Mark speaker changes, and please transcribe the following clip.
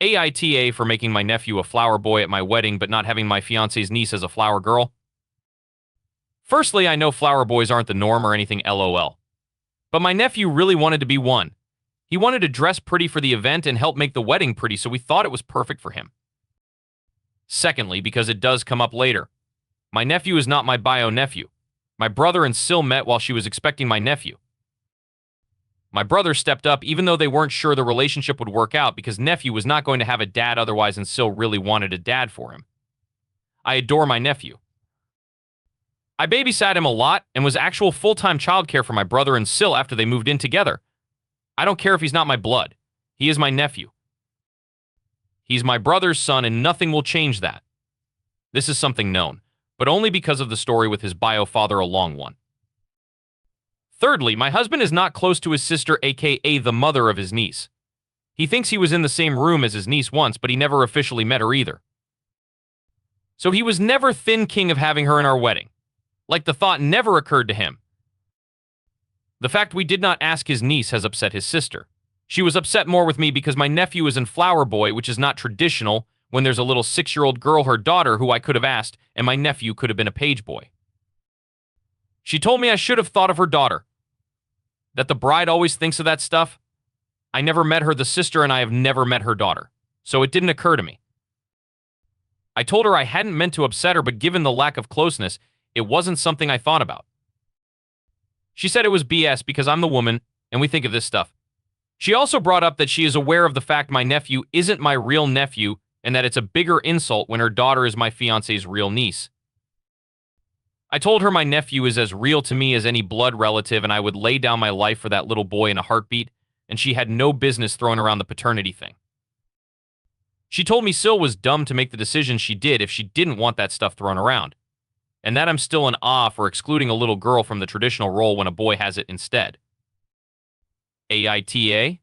Speaker 1: AITA for making my nephew a flower boy at my wedding but not having my fiance's niece as a flower girl. Firstly, I know flower boys aren't the norm or anything LOL. But my nephew really wanted to be one. He wanted to dress pretty for the event and help make the wedding pretty, so we thought it was perfect for him. Secondly, because it does come up later. My nephew is not my bio nephew. My brother and Sil met while she was expecting my nephew. My brother stepped up even though they weren't sure the relationship would work out because nephew was not going to have a dad otherwise and Sil really wanted a dad for him. I adore my nephew. I babysat him a lot and was actual full-time childcare for my brother and Sil after they moved in together. I don't care if he's not my blood. He is my nephew. He's my brother's son and nothing will change that. This is something known, but only because of the story with his bio father, a long one. Thirdly, my husband is not close to his sister, aka the mother of his niece. He thinks he was in the same room as his niece once, but he never officially met her either. So he was never thin king of having her in our wedding. Like the thought never occurred to him. The fact we did not ask his niece has upset his sister. She was upset more with me because my nephew is in flower boy, which is not traditional when there's a little 6-year-old girl, her daughter, who I could have asked, and my nephew could have been a page boy. She told me I should have thought of her daughter. That the bride always thinks of that stuff. I never met her, the sister, and I have never met her daughter. So it didn't occur to me. I told her I hadn't meant to upset her, but given the lack of closeness, it wasn't something I thought about. She said it was BS because I'm the woman, and we think of this stuff. She also brought up that she is aware of the fact my nephew isn't my real nephew, and that it's a bigger insult when her daughter is my fiance's real niece. I told her my nephew is as real to me as any blood relative, and I would lay down my life for that little boy in a heartbeat, and she had no business throwing around the paternity thing. She told me Sil was dumb to make the decision she did if she didn't want that stuff thrown around, and that I'm still in awe for excluding a little girl from the traditional role when a boy has it instead. AITA?